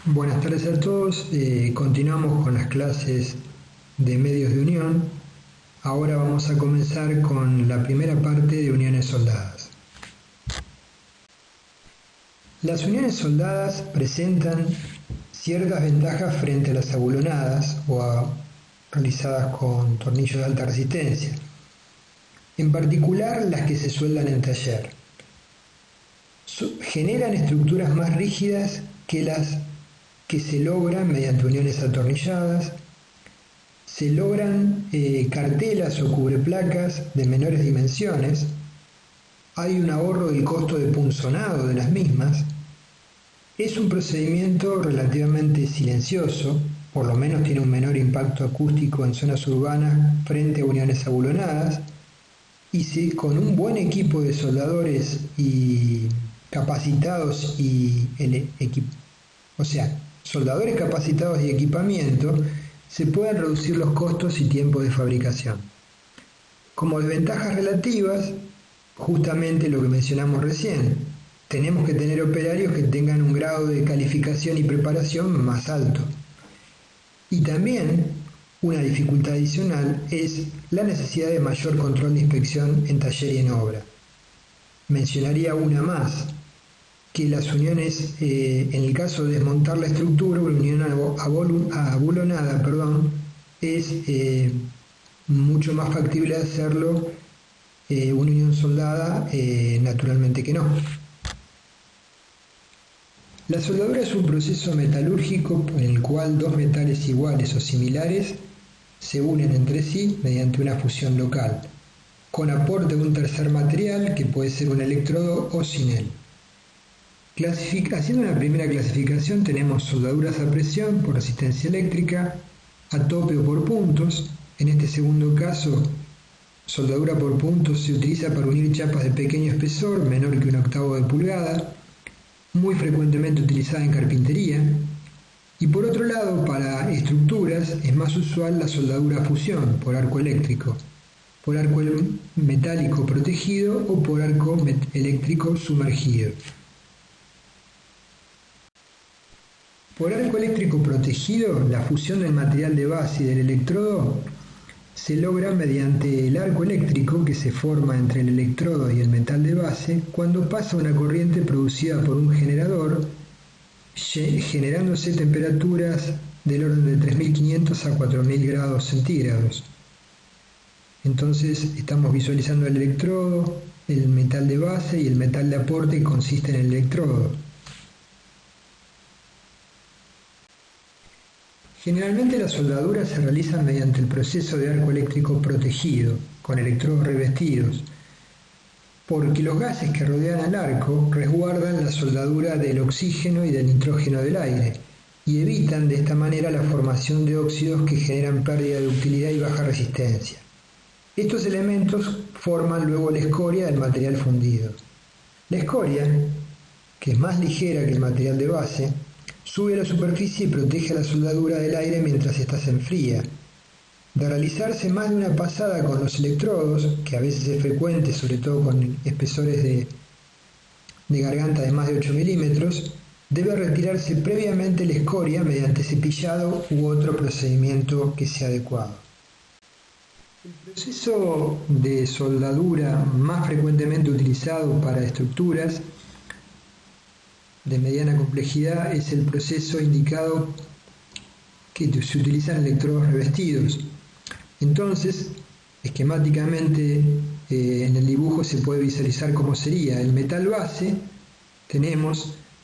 Buenas tardes a todos. Continuamos con las clases de medios de unión. Ahora vamos a comenzar con la primera parte de uniones soldadas. Las uniones soldadas presentan ciertas ventajas frente a las abulonadas realizadas con tornillos de alta resistencia, en particular las que se sueldan en taller. Generan estructuras más rígidas que las que se logran mediante uniones atornilladas. Se logran cartelas o cubreplacas de menores dimensiones. Hay un ahorro del costo de punzonado de las mismas. Es un procedimiento relativamente silencioso, por lo menos tiene un menor impacto acústico en zonas urbanas frente a uniones abulonadas, y con un buen equipo de soldadores y capacitados soldadores capacitados y equipamiento, se pueden reducir los costos y tiempos de fabricación. Como desventajas relativas, justamente lo que mencionamos recién, tenemos que tener operarios que tengan un grado de calificación y preparación más alto. Y también una dificultad adicional es la necesidad de mayor control de inspección en taller y en obra. Mencionaría una más, que las uniones, en el caso de desmontar la estructura, una unión abulonada, es mucho más factible hacerlo una unión soldada, naturalmente que no. La soldadura es un proceso metalúrgico en el cual dos metales iguales o similares se unen entre sí mediante una fusión local, con aporte de un tercer material que puede ser un electrodo o sin él. Haciendo una primera clasificación, tenemos soldaduras a presión por resistencia eléctrica, a tope o por puntos. En este segundo caso, soldadura por puntos se utiliza para unir chapas de pequeño espesor, menor que 1/8 de pulgada, muy frecuentemente utilizada en carpintería. Y por otro lado, para estructuras es más usual la soldadura a fusión por arco eléctrico, por arco metálico protegido o por arco eléctrico sumergido. Por arco eléctrico protegido, la fusión del material de base y del electrodo se logra mediante el arco eléctrico que se forma entre el electrodo y el metal de base cuando pasa una corriente producida por un generador, generándose temperaturas del orden de 3500 a 4000 grados centígrados. Entonces estamos visualizando el electrodo, el metal de base y el metal de aporte que consiste en el electrodo. Generalmente las soldaduras se realizan mediante el proceso de arco eléctrico protegido, con electrodos revestidos, porque los gases que rodean al arco resguardan la soldadura del oxígeno y del nitrógeno del aire, y evitan de esta manera la formación de óxidos que generan pérdida de ductilidad y baja resistencia. Estos elementos forman luego la escoria del material fundido. La escoria, que es más ligera que el material de base, sube a la superficie y protege a la soldadura del aire mientras ésta se enfría. De realizarse más de una pasada con los electrodos, que a veces es frecuente, sobre todo con espesores de garganta de más de 8 milímetros, debe retirarse previamente la escoria mediante cepillado u otro procedimiento que sea adecuado. El proceso de soldadura más frecuentemente utilizado para estructuras de mediana complejidad es el proceso indicado que se utilizan electrodos revestidos. Entonces, esquemáticamente en el dibujo se puede visualizar cómo sería el metal base.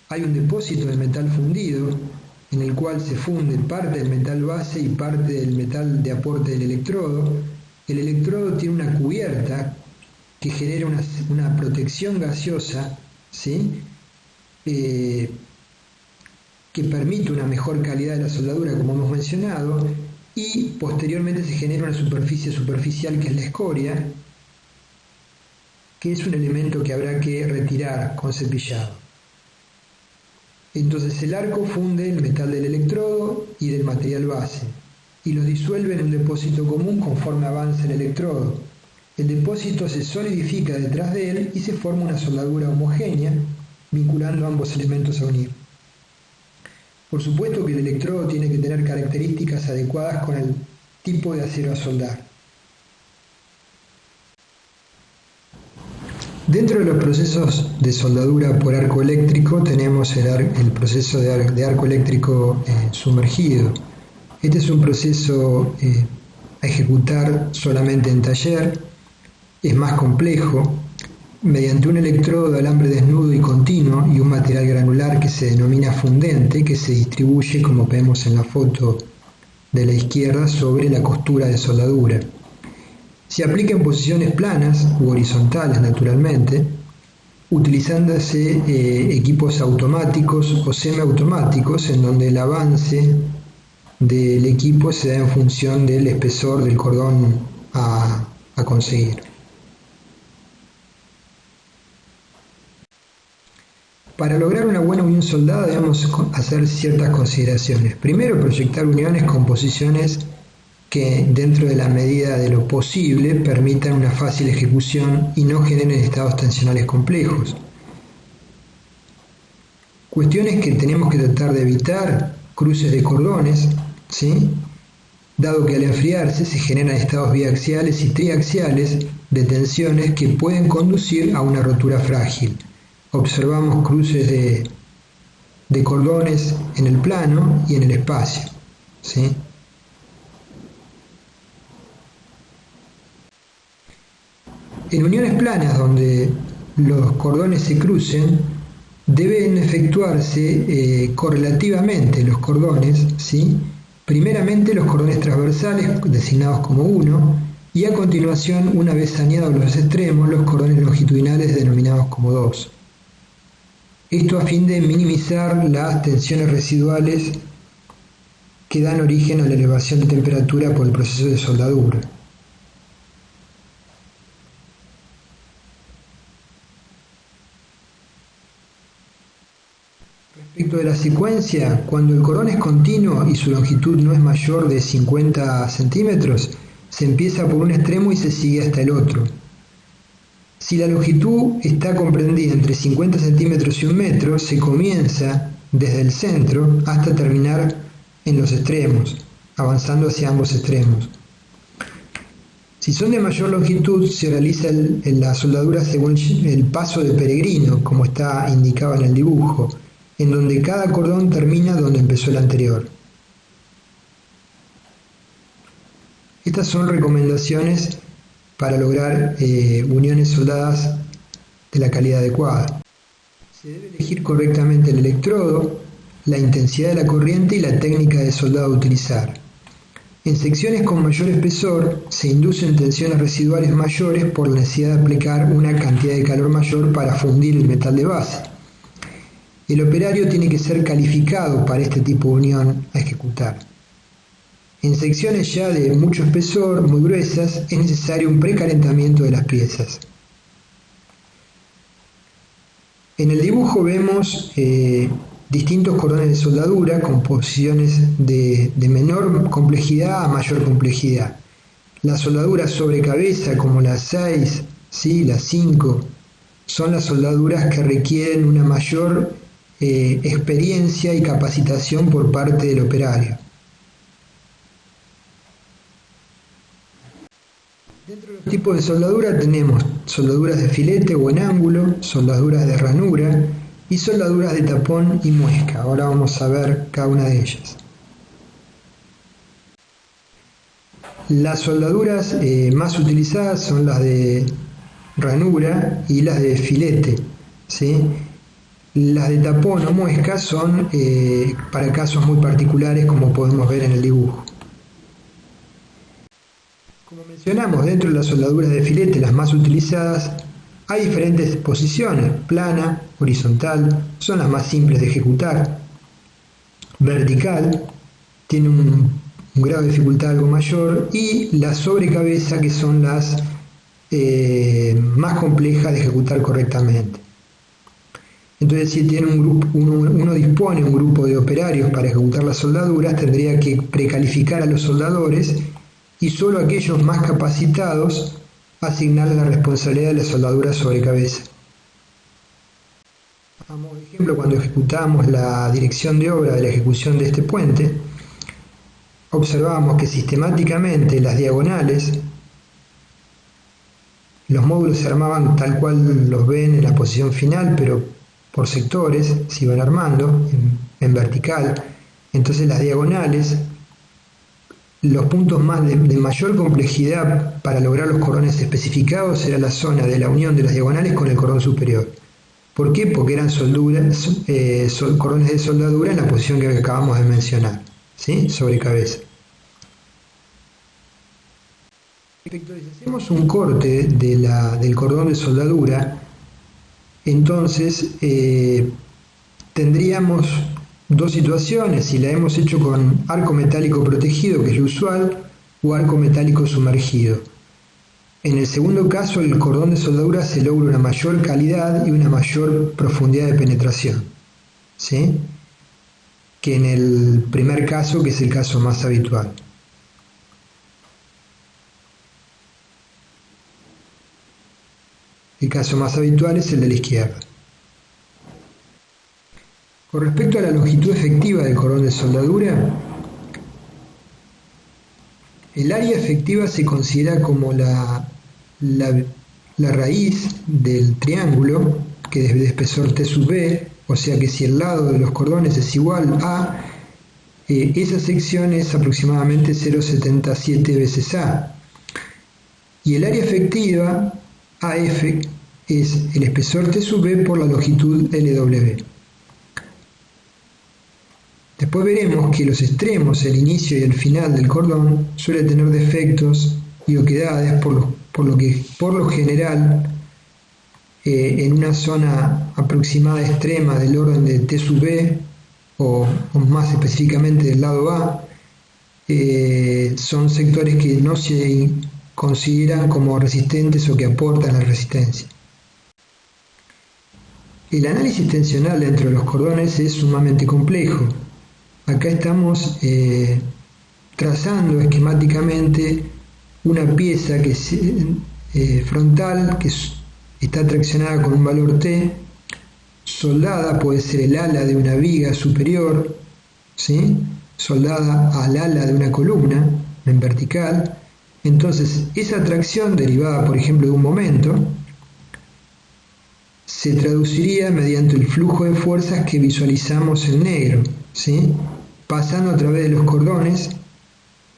Hay un depósito de metal fundido en el cual se funde parte del metal base y parte del metal de aporte del electrodo. El electrodo tiene una cubierta que genera una protección gaseosa, ¿sí?, que permite una mejor calidad de la soldadura, como hemos mencionado, y posteriormente se genera una superficie superficial que es la escoria, que es un elemento que habrá que retirar con cepillado. Entonces el arco funde el metal del electrodo y del material base y los disuelve en un depósito común conforme avanza el electrodo. El depósito se solidifica detrás de él y se forma una soldadura homogénea, vinculando ambos elementos a unir. Por supuesto que el electrodo tiene que tener características adecuadas con el tipo de acero a soldar. Dentro de los procesos de soldadura por arco eléctrico tenemos el proceso de arco eléctrico sumergido. Este es un proceso a ejecutar solamente en taller, es más complejo, mediante un electrodo de alambre desnudo y continuo y un material granular que se denomina fundente, que se distribuye, como vemos en la foto de la izquierda, sobre la costura de soldadura. Se aplica en posiciones planas u horizontales, naturalmente, utilizándose equipos automáticos o semiautomáticos en donde el avance del equipo se da en función del espesor del cordón a conseguir. Para lograr una buena unión soldada debemos hacer ciertas consideraciones. Primero, proyectar uniones con posiciones que, dentro de la medida de lo posible, permitan una fácil ejecución y no generen estados tensionales complejos. Cuestiones que tenemos que tratar de evitar: cruces de cordones, ¿sí? Dado que al enfriarse se generan estados biaxiales y triaxiales de tensiones que pueden conducir a una rotura frágil. Observamos cruces de cordones en el plano y en el espacio, ¿sí? En uniones planas donde los cordones se crucen, deben efectuarse correlativamente los cordones, ¿sí? Primeramente los cordones transversales, designados como 1, y a continuación, una vez saneados los extremos, los cordones longitudinales denominados como 2. Esto a fin de minimizar las tensiones residuales que dan origen a la elevación de temperatura por el proceso de soldadura. Respecto de la secuencia, cuando el cordón es continuo y su longitud no es mayor de 50 centímetros, se empieza por un extremo y se sigue hasta el otro. Si la longitud está comprendida entre 50 centímetros y 1 metro, se comienza desde el centro hasta terminar en los extremos, avanzando hacia ambos extremos. Si son de mayor longitud, se realiza la soldadura según el paso de peregrino, como está indicado en el dibujo, en donde cada cordón termina donde empezó el anterior. Estas son recomendaciones para lograr uniones soldadas de la calidad adecuada. Se debe elegir correctamente el electrodo, la intensidad de la corriente y la técnica de soldado a utilizar. En secciones con mayor espesor se inducen tensiones residuales mayores por la necesidad de aplicar una cantidad de calor mayor para fundir el metal de base. El operario tiene que ser calificado para este tipo de unión a ejecutar. En secciones ya de mucho espesor, muy gruesas, es necesario un precalentamiento de las piezas. En el dibujo vemos distintos cordones de soldadura con posiciones de menor complejidad a mayor complejidad. Las soldaduras sobre cabeza, como las 6, ¿sí? Las 5, son las soldaduras que requieren una mayor experiencia y capacitación por parte del operario. Dentro de los tipos de soldadura tenemos soldaduras de filete o en ángulo, soldaduras de ranura y soldaduras de tapón y muesca. Ahora vamos a ver cada una de ellas. Las soldaduras más utilizadas son las de ranura y las de filete, ¿sí? Las de tapón o muesca son para casos muy particulares, como podemos ver en el dibujo. Como mencionamos, dentro de las soldaduras de filete, las más utilizadas, hay diferentes posiciones: plana, horizontal, son las más simples de ejecutar; vertical, tiene un grado de dificultad algo mayor; y la sobrecabeza, que son las más complejas de ejecutar correctamente. Entonces, si tiene uno dispone un grupo de operarios para ejecutar las soldaduras, tendría que precalificar a los soldadores y solo a aquellos más capacitados asignarles la responsabilidad de la soldadura sobre cabeza. A modo de ejemplo, cuando ejecutamos la dirección de obra de la ejecución de este puente, observamos que sistemáticamente las diagonales, los módulos se armaban tal cual los ven en la posición final, pero por sectores se iban armando en vertical. Entonces las diagonales, los puntos de mayor complejidad para lograr los cordones especificados era la zona de la unión de las diagonales con el cordón superior. ¿Por qué? Porque eran cordones de soldadura en la posición que acabamos de mencionar, ¿sí? Sobre cabeza. Respecto a si hacemos un corte del cordón de soldadura, entonces tendríamos dos situaciones: si la hemos hecho con arco metálico protegido, que es lo usual, o arco metálico sumergido. En el segundo caso, el cordón de soldadura se logra una mayor calidad y una mayor profundidad de penetración, ¿sí?, que en el primer caso, que es el caso más habitual. El caso más habitual es el de la izquierda. Con respecto a la longitud efectiva del cordón de soldadura, el área efectiva se considera como la raíz del triángulo, que es de espesor T sub B, o sea que si el lado de los cordones es igual a, esa sección es aproximadamente 0,77 veces A. Y el área efectiva, AF, es el espesor T sub B por la longitud LW. Después veremos que los extremos, el inicio y el final del cordón, suelen tener defectos y oquedades, por lo general, en una zona aproximada extrema del orden de T sub B, o más específicamente del lado A, son sectores que no se consideran como resistentes o que aportan la resistencia. El análisis tensional dentro de los cordones es sumamente complejo. Acá estamos trazando esquemáticamente una pieza que es frontal, que está traccionada con un valor T, soldada, puede ser el ala de una viga superior, ¿sí?, soldada al ala de una columna en vertical. Entonces, esa tracción derivada, por ejemplo, de un momento, se traduciría mediante el flujo de fuerzas que visualizamos en negro, ¿sí?, pasando a través de los cordones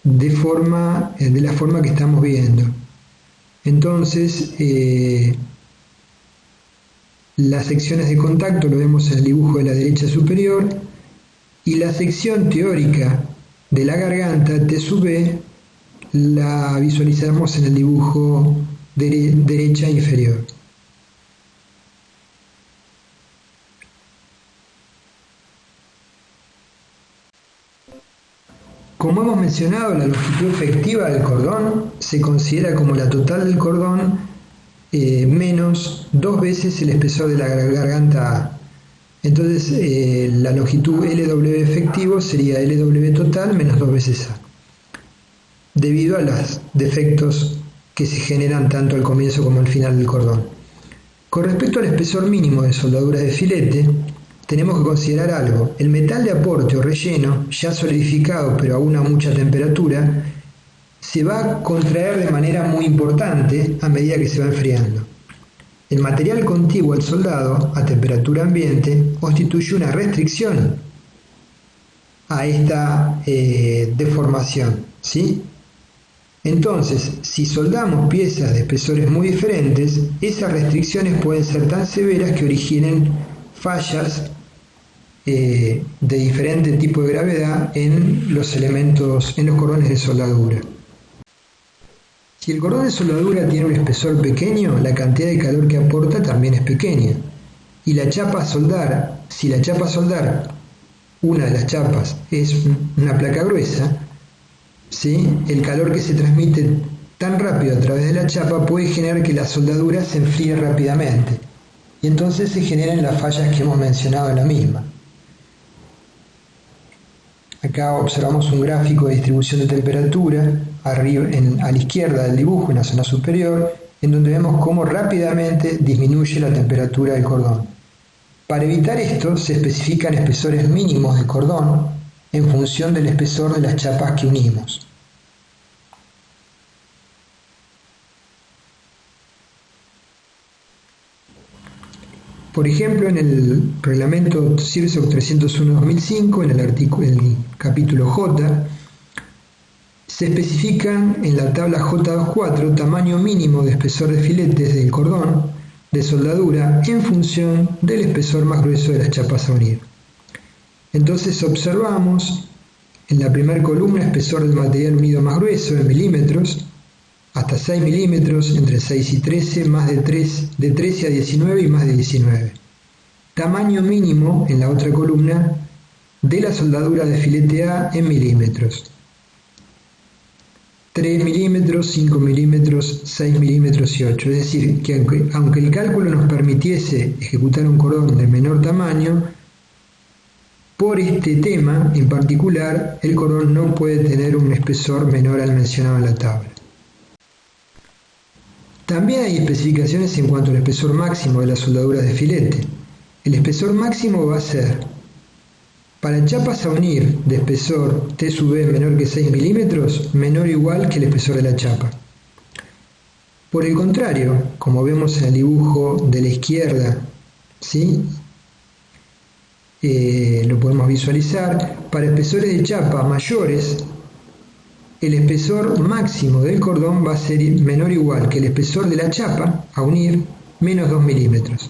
de la forma que estamos viendo. Entonces, las secciones de contacto lo vemos en el dibujo de la derecha superior, y la sección teórica de la garganta, T sub B, la visualizamos en el dibujo derecha inferior. Como hemos mencionado, la longitud efectiva del cordón se considera como la total del cordón menos 2 veces el espesor de la garganta A. Entonces, la longitud LW efectivo sería LW total menos 2 veces A, debido a los defectos que se generan tanto al comienzo como al final del cordón. Con respecto al espesor mínimo de soldaduras de filete, tenemos que considerar algo. El metal de aporte o relleno, ya solidificado pero aún a mucha temperatura, se va a contraer de manera muy importante a medida que se va enfriando. El material contiguo al soldado a temperatura ambiente constituye una restricción a esta deformación, ¿sí? Entonces, si soldamos piezas de espesores muy diferentes, esas restricciones pueden ser tan severas que originen fallas de diferente tipo de gravedad en los cordones de soldadura. Si el cordón de soldadura tiene un espesor pequeño, la cantidad de calor que aporta también es pequeña. Y si la chapa a soldar, una de las chapas es una placa gruesa, ¿sí?, el calor que se transmite tan rápido a través de la chapa puede generar que la soldadura se enfríe rápidamente. Y entonces se generan las fallas que hemos mencionado en la misma. Acá observamos un gráfico de distribución de temperatura arriba, a la izquierda del dibujo, en la zona superior, en donde vemos cómo rápidamente disminuye la temperatura del cordón. Para evitar esto, se especifican espesores mínimos de cordón en función del espesor de las chapas que unimos. Por ejemplo, en el reglamento CIRSOC 301-2005, en el capítulo J, se especifican en la tabla J24 tamaño mínimo de espesor de filetes del cordón de soldadura en función del espesor más grueso de las chapas a unir. Entonces observamos en la primera columna espesor del material unido más grueso en milímetros, hasta 6 milímetros, entre 6 y 13, más de 13 a 19 y más de 19. Tamaño mínimo en la otra columna de la soldadura de filete A en milímetros. 3 milímetros, 5 milímetros, 6 milímetros y 8. Es decir, que aunque el cálculo nos permitiese ejecutar un cordón de menor tamaño, por este tema en particular, el cordón no puede tener un espesor menor al mencionado en la tabla. También hay especificaciones en cuanto al espesor máximo de las soldaduras de filete. El espesor máximo va a ser, para chapas a unir de espesor T/B menor que 6 milímetros, menor o igual que el espesor de la chapa. Por el contrario, como vemos en el dibujo de la izquierda, ¿sí? Lo podemos visualizar, para espesores de chapa mayores, el espesor máximo del cordón va a ser menor o igual que el espesor de la chapa a unir menos 2 milímetros.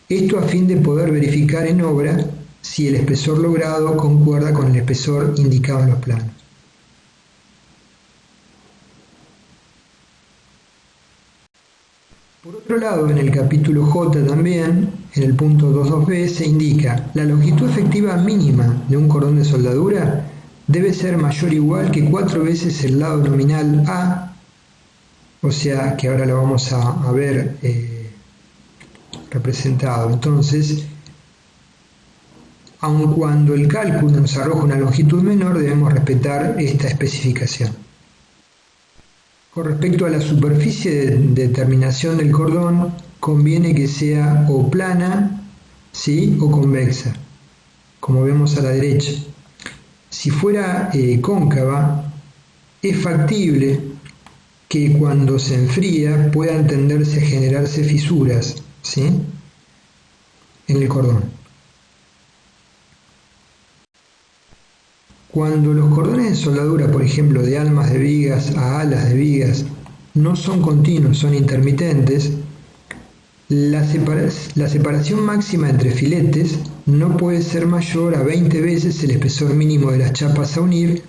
Esto a fin de poder verificar en obra si el espesor logrado concuerda con el espesor indicado en los planos. Por otro lado, en el capítulo J también, en el punto 22b, se indica la longitud efectiva mínima de un cordón de soldadura debe ser mayor o igual que 4 veces el lado nominal A, o sea que ahora lo vamos a ver representado. Entonces, aun cuando el cálculo nos arroja una longitud menor, debemos respetar esta especificación. Con respecto a la superficie de terminación del cordón, conviene que sea o plana, ¿sí?, o convexa, como vemos a la derecha. Si fuera cóncava, es factible que cuando se enfría puedan tenderse a generarse fisuras, ¿sí?, en el cordón. Cuando los cordones de soldadura, por ejemplo, de almas de vigas a alas de vigas, no son continuos, son intermitentes, la separación máxima entre filetes no puede ser mayor a 20 veces el espesor mínimo de las chapas a unir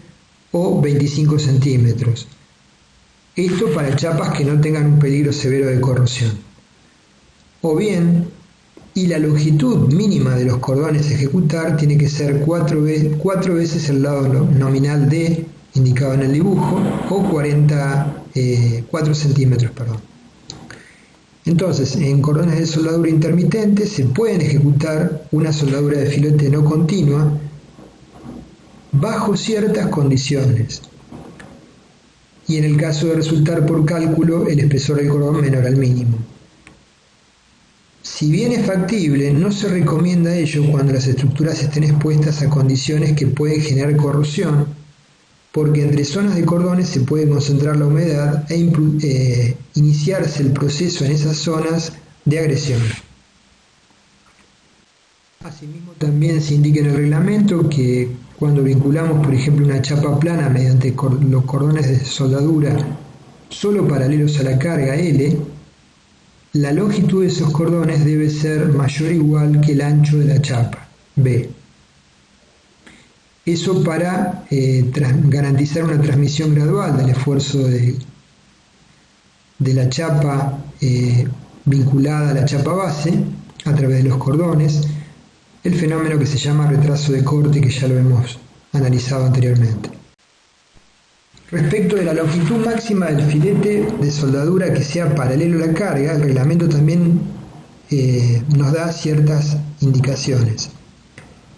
o 25 centímetros. Esto para chapas que no tengan un peligro severo de corrosión. O bien, y la longitud mínima de los cordones a ejecutar tiene que ser 4 veces el lado nominal D indicado en el dibujo o 4 centímetros. Entonces, en cordones de soldadura intermitente se pueden ejecutar una soldadura de filete no continua bajo ciertas condiciones y en el caso de resultar por cálculo el espesor del cordón menor al mínimo. Si bien es factible, no se recomienda ello cuando las estructuras estén expuestas a condiciones que pueden generar corrosión, porque entre zonas de cordones se puede concentrar la humedad e iniciarse el proceso en esas zonas de agresión. Asimismo, también se indica en el reglamento que cuando vinculamos, por ejemplo, una chapa plana mediante los cordones de soldadura solo paralelos a la carga L, la longitud de esos cordones debe ser mayor o igual que el ancho de la chapa B. Eso para garantizar una transmisión gradual del esfuerzo de la chapa vinculada a la chapa base a través de los cordones, el fenómeno que se llama retraso de corte, que ya lo hemos analizado anteriormente. Respecto de la longitud máxima del filete de soldadura que sea paralelo a la carga, el reglamento también nos da ciertas indicaciones.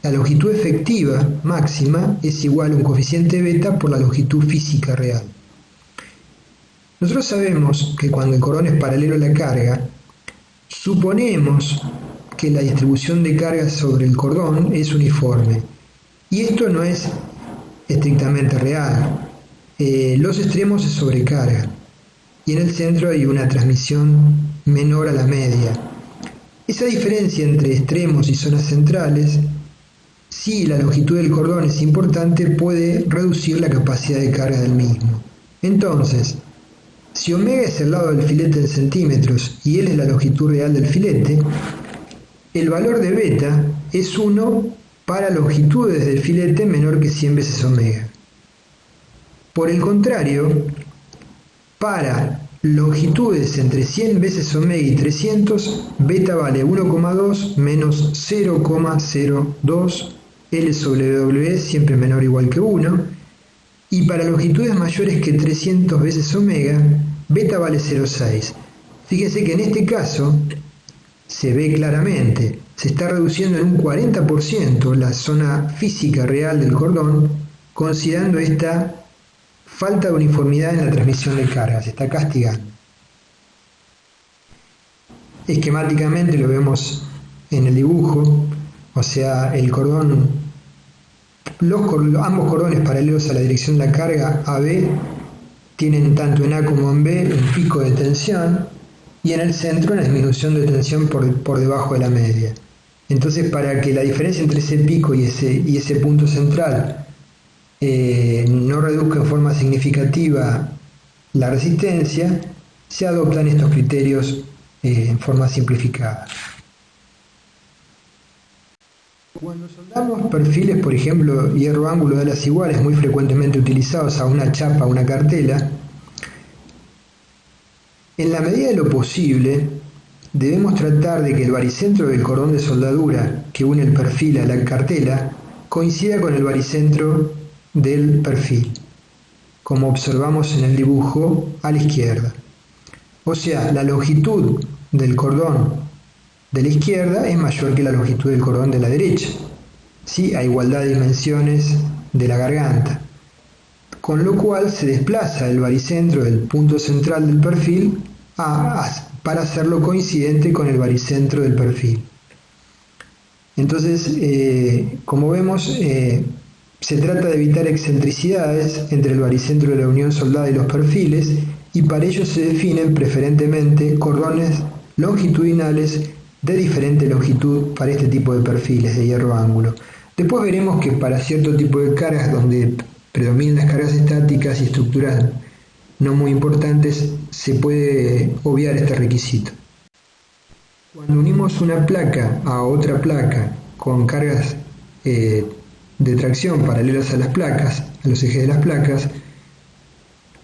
La longitud efectiva máxima es igual a un coeficiente beta por la longitud física real. Nosotros sabemos que cuando el cordón es paralelo a la carga, suponemos que la distribución de cargas sobre el cordón es uniforme. Y esto no es estrictamente real. Los extremos se sobrecargan y en el centro hay una transmisión menor a la media. Esa diferencia entre extremos y zonas centrales, si la longitud del cordón es importante, puede reducir la capacidad de carga del mismo. Entonces, si omega es el lado del filete en centímetros y L es la longitud real del filete, el valor de beta es 1 para longitudes del filete menor que 100 veces omega. Por el contrario, para longitudes entre 100 veces omega y 300, beta vale 1,2 menos 0,02 L sobre W, siempre menor o igual que 1, y para longitudes mayores que 300 veces omega, beta vale 0,6. Fíjense que en este caso se ve claramente, se está reduciendo en un 40% la zona física real del cordón, considerando esta falta de uniformidad en la transmisión de carga, se está castigando. Esquemáticamente lo vemos en el dibujo, o sea, el cordón, ambos cordones paralelos a la dirección de la carga AB tienen tanto en A como en B un pico de tensión y en el centro una disminución de tensión por debajo de la media. Entonces, para que la diferencia entre ese pico y ese punto central no reduzca en forma significativa la resistencia, se adoptan estos criterios en forma simplificada. Cuando soldamos perfiles, por ejemplo, hierro ángulo de alas iguales, muy frecuentemente utilizados a una chapa o una cartela, en la medida de lo posible, debemos tratar de que el baricentro del cordón de soldadura que une el perfil a la cartela coincida con el baricentro del perfil, como observamos en el dibujo a la izquierda. O sea, la longitud del cordón de la izquierda es mayor que la longitud del cordón de la derecha, ¿sí? A igualdad de dimensiones de la garganta, con lo cual se desplaza el baricentro del punto central del perfil para hacerlo coincidente con el baricentro del perfil. Entonces, como vemos, se trata de evitar excentricidades entre el baricentro de la unión soldada y los perfiles, y para ello se definen preferentemente cordones longitudinales de diferente longitud para este tipo de perfiles de hierro ángulo. Después veremos que para cierto tipo de cargas donde predominan las cargas estáticas y estructuras no muy importantes, se puede obviar este requisito. Cuando unimos una placa a otra placa con cargas de tracción paralelas a las placas, a los ejes de las placas,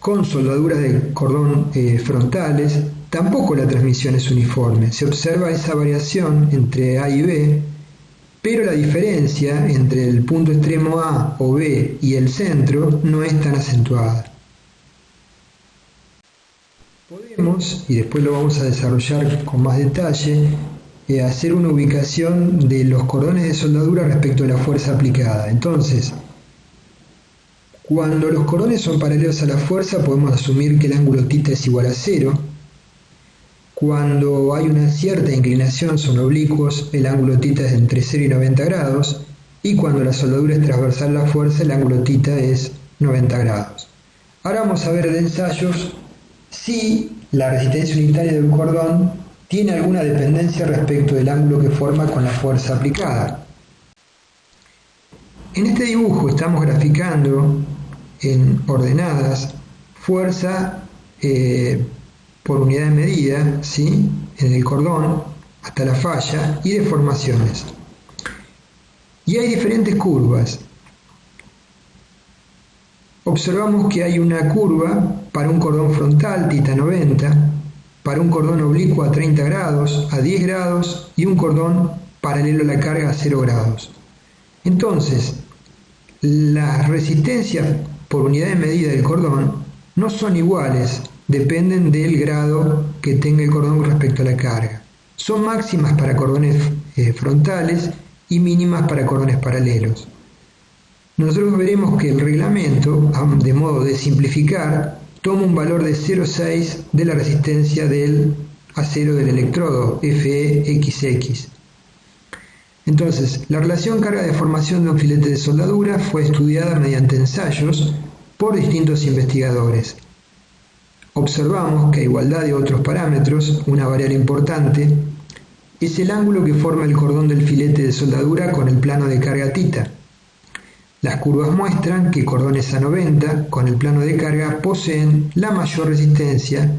con soldaduras de cordón frontales, tampoco la transmisión es uniforme. Se observa esa variación entre A y B, pero la diferencia entre el punto extremo A o B y el centro no es tan acentuada. Podemos, y después lo vamos a desarrollar con más detalle, hacer una ubicación de los cordones de soldadura respecto a la fuerza aplicada. Entonces, cuando los cordones son paralelos a la fuerza, podemos asumir que el ángulo θ es igual a 0. Cuando hay una cierta inclinación, son oblicuos, el ángulo θ es entre 0 y 90 grados, y cuando la soldadura es transversal a la fuerza, el ángulo θ es 90 grados. Ahora vamos a ver de ensayos si la resistencia unitaria del cordón tiene alguna dependencia respecto del ángulo que forma con la fuerza aplicada. En este dibujo estamos graficando en ordenadas fuerza por unidad de medida, ¿sí?, en el cordón hasta la falla y deformaciones. Y hay diferentes curvas. Observamos que hay una curva para un cordón frontal, θ 90, para un cordón oblicuo a 30 grados, a 10 grados y un cordón paralelo a la carga a 0 grados. Entonces, las resistencias por unidad de medida del cordón no son iguales, dependen del grado que tenga el cordón respecto a la carga. Son máximas para cordones frontales y mínimas para cordones paralelos. Nosotros veremos que el reglamento, de modo de simplificar, toma un valor de 0,6 de la resistencia del acero del electrodo, FEXX. Entonces, la relación carga-deformación de un filete de soldadura fue estudiada mediante ensayos por distintos investigadores. Observamos que a igualdad de otros parámetros, una variable importante es el ángulo que forma el cordón del filete de soldadura con el plano de carga θ. Las curvas muestran que cordones a 90 con el plano de carga poseen la mayor resistencia,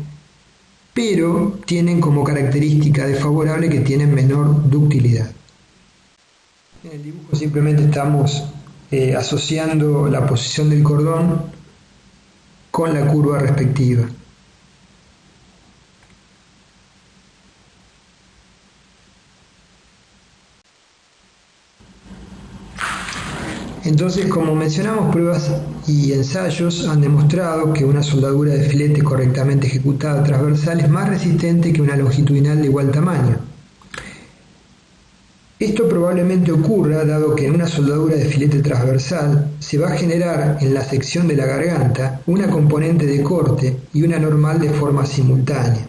pero tienen como característica desfavorable que tienen menor ductilidad. En el dibujo simplemente estamos asociando la posición del cordón con la curva respectiva. Entonces, como mencionamos, pruebas y ensayos han demostrado que una soldadura de filete correctamente ejecutada transversal es más resistente que una longitudinal de igual tamaño. Esto probablemente ocurra dado que en una soldadura de filete transversal se va a generar en la sección de la garganta una componente de corte y una normal de forma simultánea.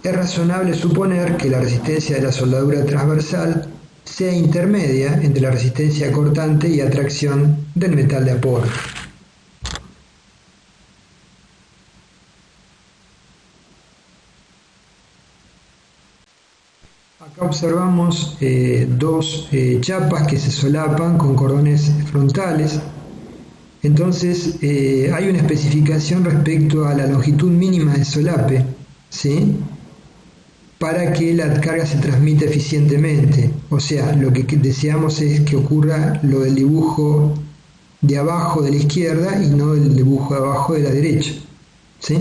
Es razonable suponer que la resistencia de la soldadura transversal sea intermedia entre la resistencia cortante y atracción del metal de aporte. Acá observamos dos chapas que se solapan con cordones frontales. Entonces hay una especificación respecto a la longitud mínima de solape, ¿sí?, para que la carga se transmita eficientemente. O sea, lo que deseamos es que ocurra lo del dibujo de abajo de la izquierda y no el dibujo de abajo de la derecha, ¿sí?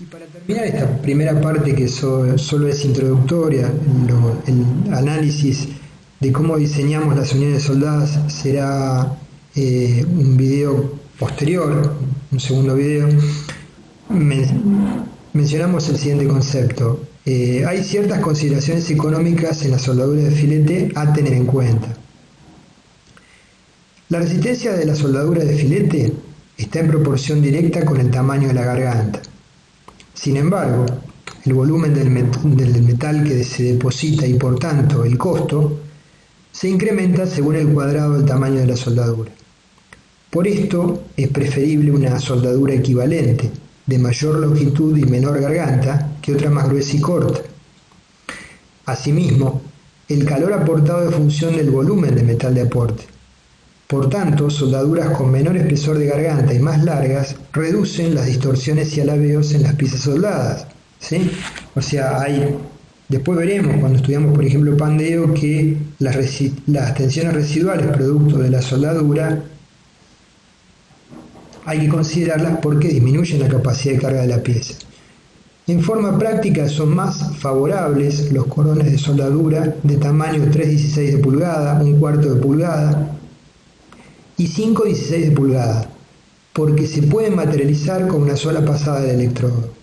Y para terminar esta primera parte, que solo es introductoria, el análisis de cómo diseñamos las uniones soldadas será un video posterior, un segundo video. Mencionamos el siguiente concepto. Hay ciertas consideraciones económicas en la soldadura de filete a tener en cuenta. La resistencia de la soldadura de filete está en proporción directa con el tamaño de la garganta. Sin embargo, el volumen del metal que se deposita y por tanto el costo se incrementa según el cuadrado del tamaño de la soldadura. Por esto es preferible una soldadura equivalente, de mayor longitud y menor garganta, que otra más gruesa y corta. Asimismo, el calor aportado es función del volumen de metal de aporte. Por tanto, soldaduras con menor espesor de garganta y más largas reducen las distorsiones y alabeos en las piezas soldadas, ¿sí? O sea, después veremos cuando estudiamos, por ejemplo, pandeo, que las tensiones residuales producto de la soldadura hay que considerarlas porque disminuyen la capacidad de carga de la pieza. En forma práctica son más favorables los cordones de soldadura de tamaño 3/16 de pulgada, 1/4 de pulgada, y 5/16 de pulgada, porque se pueden materializar con una sola pasada del electrodo.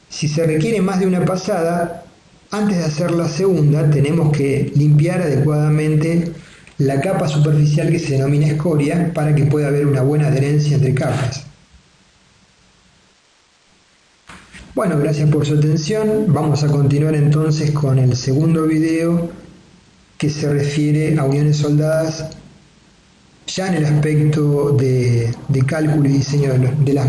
Si se requiere más de una pasada, antes de hacer la segunda tenemos que limpiar adecuadamente la capa superficial que se denomina escoria para que pueda haber una buena adherencia entre capas. Bueno, gracias por su atención. Vamos a continuar entonces con el segundo video que se refiere a uniones soldadas ya en el aspecto de cálculo y diseño de las